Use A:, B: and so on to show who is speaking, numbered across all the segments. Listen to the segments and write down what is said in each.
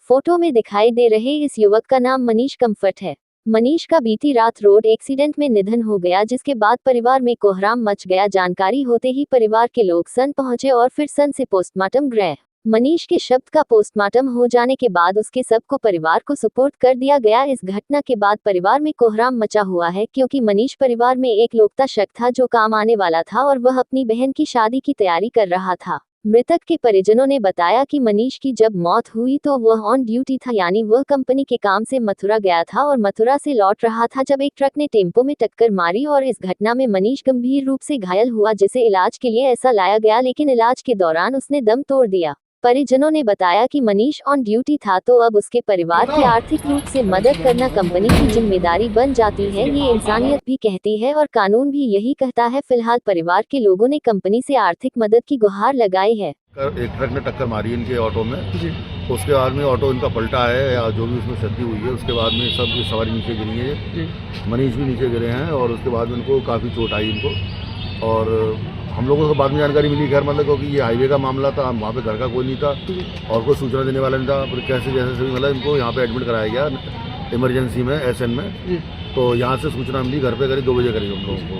A: Photo में दिखाई दे रहे इस युवक का नाम मनीष कम्फर्ट है। मनीष का बीती रात रोड एक्सीडेंट में निधन हो गया, जिसके बाद परिवार में कोहराम मच गया। जानकारी होते ही परिवार के लोग सन पहुंचे और फिर सन से पोस्टमार्टम गए। मनीष के शब्द का पोस्टमार्टम हो जाने के बाद उसके शव को परिवार को सुपुर्द कर दिया गया। इस घटना के बाद परिवार में कोहराम मचा हुआ है, क्योंकि मनीष परिवार में एक लोकता शख्स था जो काम आने वाला था और वह अपनी बहन की शादी की तैयारी कर रहा था। मृतक के परिजनों ने बताया कि मनीष की जब मौत हुई तो वह ऑन ड्यूटी था, यानी वह कंपनी के काम से मथुरा गया था और मथुरा से लौट रहा था जब एक ट्रक ने टेम्पो में टक्कर मारी और इस घटना में मनीष गंभीर रूप से घायल हुआ, जिसे इलाज के लिए ऐसा लाया गया, लेकिन इलाज के दौरान उसने दम तोड़ दिया। परिजनों ने बताया कि मनीष ऑन ड्यूटी था तो अब उसके परिवार की आर्थिक रूप से मदद करना कंपनी की जिम्मेदारी बन जाती है। ये इंसानियत भी कहती है और कानून भी यही कहता है। फिलहाल परिवार के लोगों ने कंपनी से आर्थिक मदद की गुहार लगाई है।
B: एक ट्रक ने टक्कर मारी इनके ऑटो में, उसके बाद में ऑटो इनका पलटा है या जो भी उसमें क्षति हुई है, उसके बाद में सब सवारी नीचे गिरी है, मनीष भी नीचे गिरे हैं और उसके बाद में उनको काफ़ी चोट आई इनको। और हम लोगों को बाद में जानकारी मिली खैर, मतलब क्योंकि ये हाईवे का मामला था, वहाँ पे घर का कोई नहीं था और कोई सूचना देने वाला नहीं था। फिर कैसे जैसे भी मतलब इनको यहाँ पे एडमिट कराया गया इमरजेंसी में SN में। तो यहाँ से सूचना मिली घर पे करीब 2 बजे करीब हम लोगों को,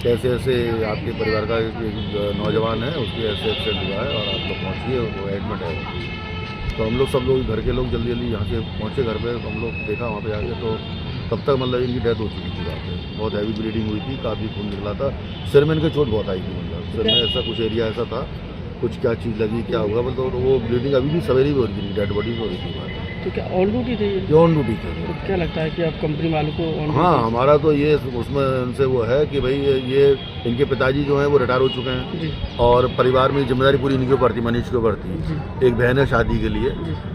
B: कैसे ऐसे आपके परिवार का एक नौजवान है, उसकी ऐसे एक्सीडेंट हुआ है और आप लोग पहुँचिए, वो एडमिट है। तो हम लोग सब लोग घर के लोग जल्दी यहाँ से पहुँचे घर पे। हम लोग देखा वहाँ पे आके तो तब तक मतलब इनकी डेथ हो चुकी थी। वहाँ पे बहुत हैवी ब्लीडिंग हुई थी, काफ़ी खून निकला था, सिर में इनके चोट बहुत आई थी, मतलब सिर में ऐसा कुछ एरिया ऐसा था, कुछ क्या चीज़ लगी क्या हुआ, मतलब तो वो ब्लीडिंग अभी भी सवेरे भी हो रही थी, डेड बॉडी हो रही थी।
C: तो क्या ऑन ड्यूटी थे?
B: ऑन ड्यूटी थे।
C: तो क्या लगता है कि आप कंपनी वालों को
B: हाँ, हमारा तो ये उसमें उनसे वो है कि भाई ये इनके पिताजी जो हैं वो रिटायर हो चुके हैं और परिवार में जिम्मेदारी पूरी इनके ऊपर थी, मनीष के ऊपर थी। एक बहन है शादी के लिए,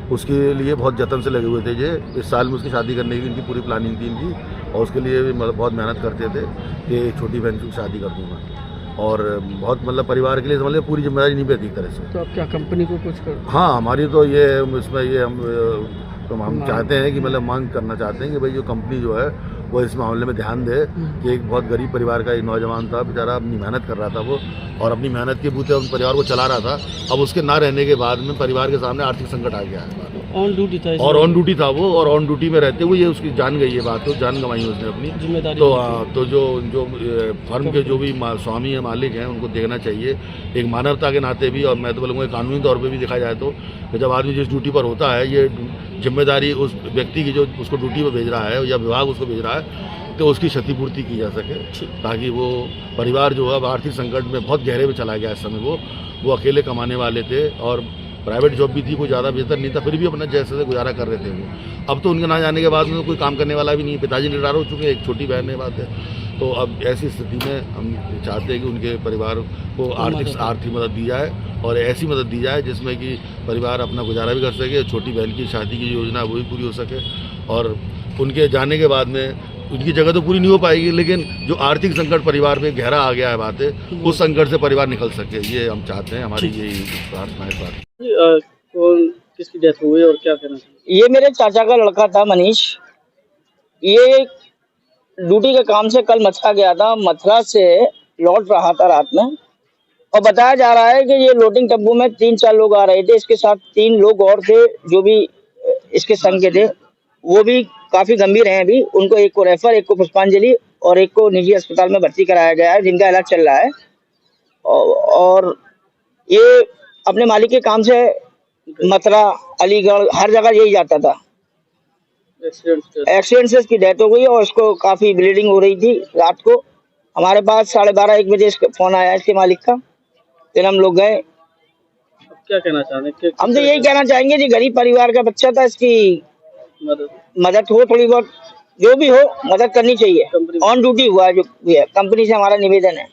B: उसके लिए बहुत जतन से लगे हुए थे। ये इस साल में उसकी शादी करने की इनकी पूरी प्लानिंग थी इनकी, और उसके लिए भी मतलब बहुत मेहनत करते थे कि छोटी बहन की शादी कर दूँगा और बहुत मतलब परिवार के लिए समझ पूरी जिम्मेदारी नहीं पे थी एक तरह से।
C: तो आप क्या कंपनी को कुछ कर?
B: हाँ, हमारी तो ये इसमें ये हम चाहते हैं कि मतलब मांग करना चाहते हैं कि भाई जो कंपनी जो है वो इस मामले में ध्यान दे कि एक बहुत गरीब परिवार का एक नौजवान था, बेचारा अपनी मेहनत कर रहा था वो, और अपनी मेहनत के बूते उन परिवार को चला रहा था। अब उसके ना रहने के बाद में परिवार के सामने आर्थिक संकट आ गया है।
C: ऑन ड्यूटी था
B: और ऑन ड्यूटी था वो, और ऑन ड्यूटी में रहते हुए ये उसकी जान गई है बात, तो जान गंवाई उसने अपनी जिम्मेदारी। तो जो फर्म के जो भी स्वामी है, मालिक हैं, उनको देखना चाहिए एक मानवता के नाते भी, और मैं तो बोलूँगा कानूनी तौर पर भी देखा जाए तो जब आदमी जिस ड्यूटी पर होता है, ये जिम्मेदारी उस व्यक्ति की जो उसको ड्यूटी पर भेज रहा है या विभाग उसको भेज रहा है, तो उसकी क्षतिपूर्ति की जा सके, ताकि वो परिवार जो है आर्थिक संकट में बहुत गहरे में चला गया। इस समय वो अकेले कमाने वाले थे और प्राइवेट जॉब भी थी, कोई ज़्यादा बेहतर नहीं था, फिर भी अपना जैसे से गुजारा कर रहे थे वो। अब तो उनके ना जाने के बाद में कोई काम करने वाला भी नहीं, पिताजी रिटायर हो चुके हैं, एक छोटी बहन है बात है। तो अब ऐसी स्थिति में हम चाहते हैं कि उनके परिवार को आर्थिक मदद दी जाए, और ऐसी मदद दी जाए जिसमें कि परिवार अपना गुजारा भी कर सके, छोटी बहन की शादी की योजना वो भी पूरी हो सके, और उनके जाने के बाद में उनकी जगह तो पूरी नहीं हो पाएगी, लेकिन जो आर्थिक संकट परिवार में गहरा आ गया है बात है, उस संकट से परिवार निकल सके, ये हम चाहते हैं, हमारी यही प्रार्थना है।
C: कौन किसकी डेथ हुई और क्या कहना चाहिए?
D: ये मेरे चाचा का लड़का था मनीष। ये ड्यूटी के काम से कल मथुरा गया था, मथुरा से लौट रहा था रात में, और बताया जा रहा है कि ये लोडिंग टेम्पो में 3-4 लोग आ रहे थे, इसके साथ 3 लोग और थे जो भी इसके संग के थे, वो भी काफी गंभीर हैं अभी। उनको एक को रेफर, एक को पुष्पांजलि और एक को निजी अस्पताल में भर्ती कराया गया है, जिनका इलाज चल रहा है। और ये अपने मालिक के काम से मथुरा, अलीगढ़, हर जगह यही जाता था। एक्सीडेंट से इसकी डेथ हो गई और इसको काफी ब्लीडिंग हो रही थी। रात को हमारे पास 12:30-1 बजे इसका फोन आया इसके मालिक का, फिर हम लोग गए।
C: क्या कहना चाहते हैं?
D: हम तो यही कहना चाहेंगे कि गरीब परिवार का बच्चा था, इसकी मदद हो, थोड़ी बहुत जो भी हो मदद करनी चाहिए। ऑन ड्यूटी हुआ है जो भी है, कंपनी से हमारा निवेदन है।